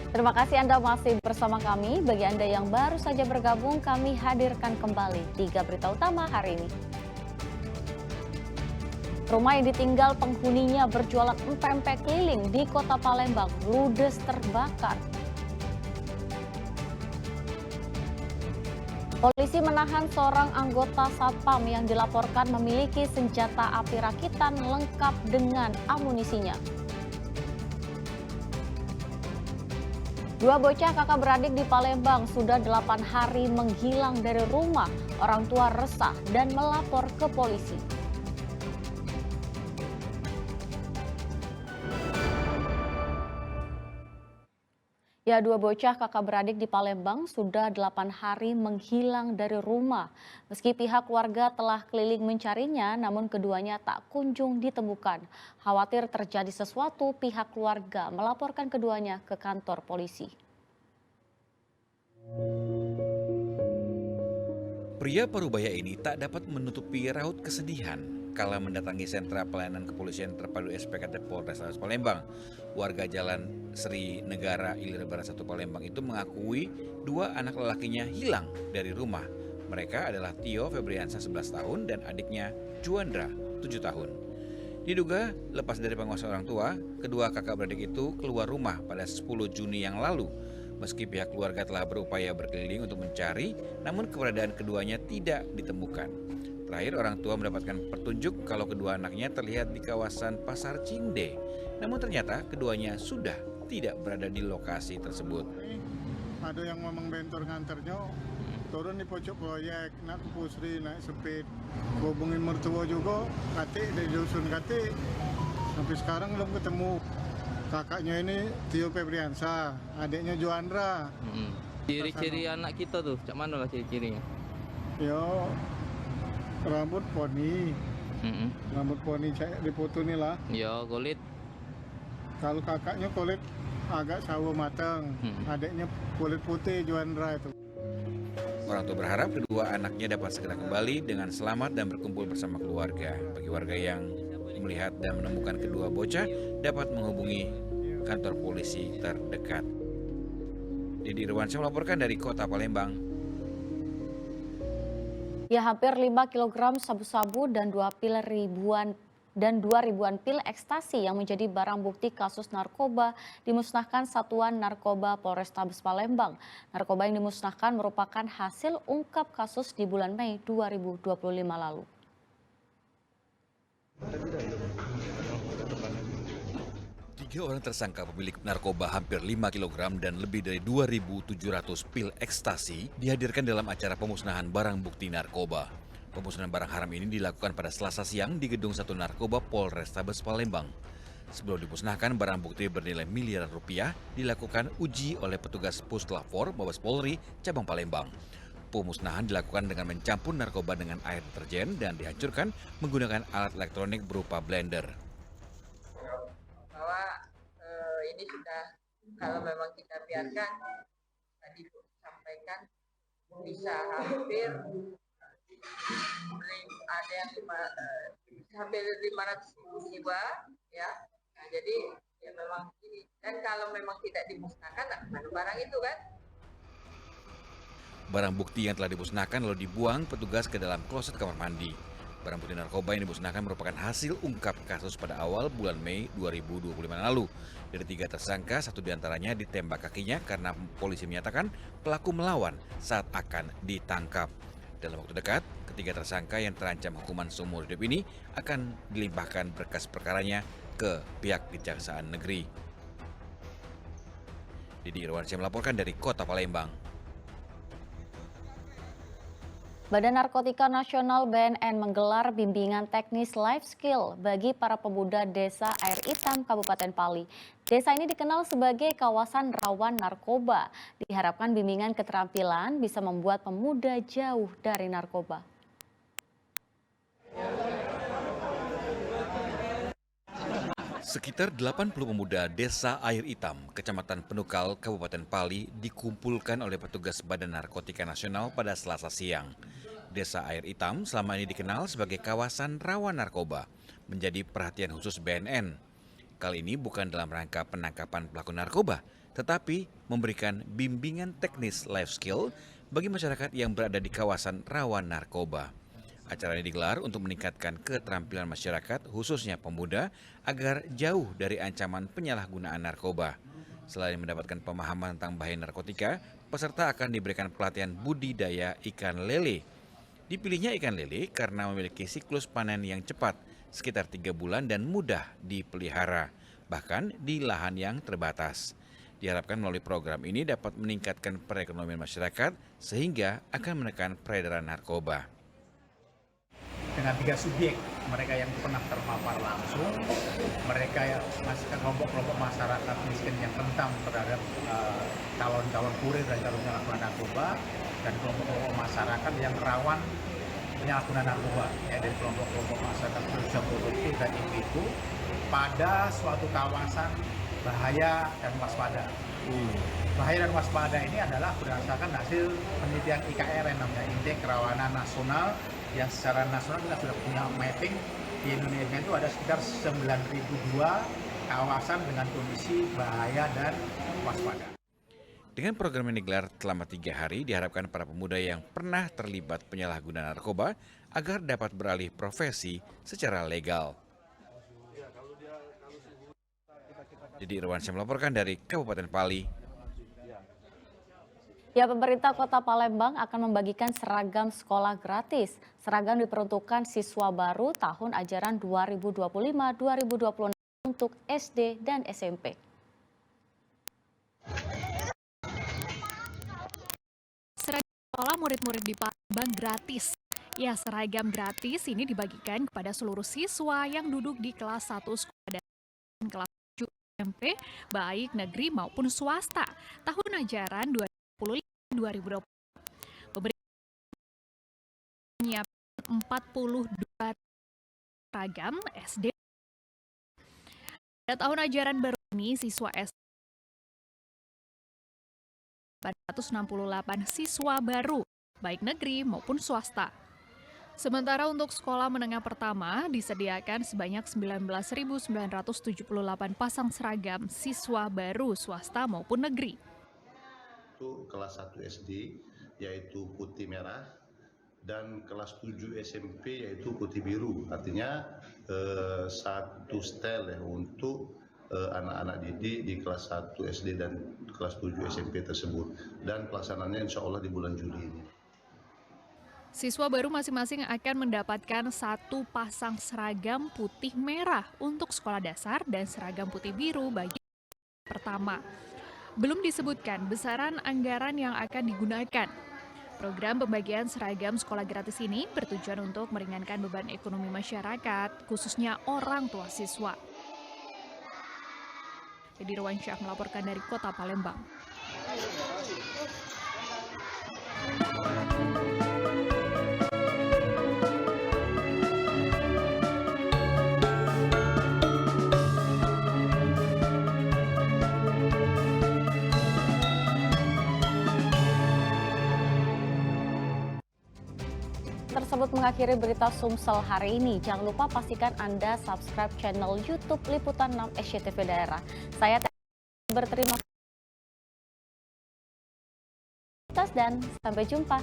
Terima kasih Anda masih bersama kami. Bagi Anda yang baru saja bergabung, kami hadirkan kembali 3 berita utama hari ini. Rumah yang ditinggal penghuninya berjualan empek-empek keliling di Kota Palembang ludes terbakar. Polisi menahan seorang anggota Satpam yang dilaporkan memiliki senjata api rakitan lengkap dengan amunisinya. Dua bocah kakak beradik di Palembang sudah 8 hari menghilang dari rumah. Orang tua resah dan melapor ke polisi. Ya, dua bocah kakak beradik di Palembang sudah 8 hari menghilang dari rumah. Meski pihak warga telah keliling mencarinya, namun keduanya tak kunjung ditemukan. Khawatir terjadi sesuatu, pihak keluarga melaporkan keduanya ke kantor polisi. Pria parubaya ini tak dapat menutupi raut kesedihan kala mendatangi sentra pelayanan kepolisian terpadu SPKT Polrestabes Palembang. Warga Jalan Sri Negara Ilir Barat 1 Palembang itu mengakui dua anak lelakinya hilang dari rumah. Mereka adalah Tio Febriansa 11 tahun dan adiknya Juandra 7 tahun. Diduga lepas dari penguasa orang tua, kedua kakak beradik itu keluar rumah pada 10 Juni yang lalu. Meski pihak keluarga telah berupaya berkeliling untuk mencari, namun keberadaan keduanya tidak ditemukan. Terakhir, orang tua mendapatkan petunjuk kalau kedua anaknya terlihat di kawasan Pasar Cinde. Namun ternyata keduanya sudah tidak berada di lokasi tersebut. Ada yang memang bentor nganternya, turun di pojok proyek, nak ke Pusri, naik sepit. Hubungin mertua juga, katik dari dusun katik. Sampai sekarang belum ketemu. Kakaknya ini Tio Febriansa, adiknya Juandra. Ciri-ciri anak kita tuh, cak mana lah ciri-cirinya? Yo, rambut poni, rambut poni cek dipoto nih lah. Ya, kulit. Kalau kakaknya kulit agak sawo matang, adiknya kulit putih Juandra itu. Orang tua berharap kedua anaknya dapat segera kembali dengan selamat dan berkumpul bersama keluarga. Bagi warga yang melihat dan menemukan kedua bocah dapat menghubungi kantor polisi terdekat. Didi Irwansyah melaporkan dari Kota Palembang. Ya, hampir 5 kg sabu-sabu dan 2 ribuan pil ekstasi yang menjadi barang bukti kasus narkoba dimusnahkan Satuan Narkoba Polrestabes Palembang. Narkoba yang dimusnahkan merupakan hasil ungkap kasus di bulan Mei 2025 lalu. Tiga orang tersangka pemilik narkoba hampir 5 kg dan lebih dari 2.700 pil ekstasi dihadirkan dalam acara pemusnahan barang bukti narkoba. Pemusnahan barang haram ini dilakukan pada Selasa siang di Gedung 1 Narkoba Polrestabes Palembang. Sebelum dimusnahkan, barang bukti bernilai miliaran rupiah dilakukan uji oleh petugas Puslapfor Mabes Polri Cabang Palembang. Pemusnahan dilakukan dengan mencampur narkoba dengan air deterjen dan dihancurkan menggunakan alat elektronik berupa blender. Bahwa ini sudah, kalau memang kita biarkan, tadi Bu sampaikan bisa hampir ada yang hampir 500.000 jiwa, ya. Nah, jadi ya memang ini, dan kalau memang tidak dimusnahkan, nah, mana barang itu kan? Barang bukti yang telah dimusnahkan lalu dibuang petugas ke dalam kloset kamar mandi. Barang bukti narkoba yang dimusnahkan merupakan hasil ungkap kasus pada awal bulan Mei 2025 lalu. Dari 3 tersangka, 1 diantaranya ditembak kakinya karena polisi menyatakan pelaku melawan saat akan ditangkap. Dalam waktu dekat, ketiga tersangka yang terancam hukuman seumur hidup ini akan dilimpahkan berkas perkaranya ke pihak Kejaksaan Negeri. Didi Irwansyah melaporkan dari Kota Palembang. Badan Narkotika Nasional BNN menggelar bimbingan teknis life skill bagi para pemuda Desa Air Hitam Kabupaten Pali. Desa ini dikenal sebagai kawasan rawan narkoba. Diharapkan bimbingan keterampilan bisa membuat pemuda jauh dari narkoba. Sekitar 80 pemuda Desa Air Hitam, Kecamatan Penukal, Kabupaten Pali dikumpulkan oleh petugas Badan Narkotika Nasional pada Selasa siang. Desa Air Hitam selama ini dikenal sebagai kawasan rawan narkoba, menjadi perhatian khusus BNN. Kali ini bukan dalam rangka penangkapan pelaku narkoba, tetapi memberikan bimbingan teknis life skill bagi masyarakat yang berada di kawasan rawan narkoba. Acara ini digelar untuk meningkatkan keterampilan masyarakat, khususnya pemuda, agar jauh dari ancaman penyalahgunaan narkoba. Selain mendapatkan pemahaman tentang bahaya narkotika, peserta akan diberikan pelatihan budidaya ikan lele. Dipilihnya ikan lele karena memiliki siklus panen yang cepat, sekitar 3 bulan dan mudah dipelihara, bahkan di lahan yang terbatas. Diharapkan melalui program ini dapat meningkatkan perekonomian masyarakat sehingga akan menekan peredaran narkoba. Dengan 3 subjek, mereka yang pernah terpapar langsung, mereka yang masih kelompok-kelompok masyarakat miskin yang rentan terhadap calon-calon kurir dan calon penyalahguna narkoba, dan kelompok-kelompok masyarakat yang rawan penyalahgunaan narkoba, ya, dari kelompok-kelompok masyarakat berusaha produktif dan individu pada suatu kawasan bahaya dan waspada. Bahaya dan waspada ini adalah berdasarkan hasil penelitian IKRN, namanya Indeks Kerawanan Nasional, yang secara nasional kita sudah punya mapping. Di Indonesia itu ada sekitar 9.002 kawasan dengan kondisi bahaya dan waspada. Dengan program yang digelar selama 3 hari, diharapkan para pemuda yang pernah terlibat penyalahgunaan narkoba agar dapat beralih profesi secara legal. Jadi Irwansyah melaporkan dari Kabupaten Pali. Ya, pemerintah Kota Palembang akan membagikan seragam sekolah gratis. Seragam diperuntukkan siswa baru tahun ajaran 2025-2026 untuk SD dan SMP. Seragam sekolah murid-murid di Palembang gratis. Ya, seragam gratis ini dibagikan kepada seluruh siswa yang duduk di kelas 1 sekolah dan kelas 7 SMP, baik negeri maupun swasta, tahun ajaran 2020. Pemerintah menyiapkan 42 seragam SD. Pada tahun ajaran baru ini, siswa SD 468 siswa baru, baik negeri maupun swasta. Sementara untuk sekolah menengah pertama disediakan sebanyak 19.978 pasang seragam siswa baru swasta maupun negeri. Itu kelas 1 SD yaitu putih merah dan kelas 7 SMP yaitu putih biru. Artinya satu setel ya untuk anak-anak didik di kelas 1 SD dan kelas 7 SMP tersebut. Dan pelaksanaannya insya Allah di bulan Juli ini. Siswa baru masing-masing akan mendapatkan 1 pasang seragam putih merah untuk sekolah dasar dan seragam putih biru bagi pertama. Belum disebutkan besaran anggaran yang akan digunakan. Program pembagian seragam sekolah gratis ini bertujuan untuk meringankan beban ekonomi masyarakat, khususnya orang tua siswa. Jadi Irwansyah melaporkan dari Kota Palembang. Tersebut mengakhiri berita Sumsel hari ini. Jangan lupa pastikan Anda subscribe channel YouTube Liputan 6 SCTV Daerah. Saya berterima kasih dan sampai jumpa.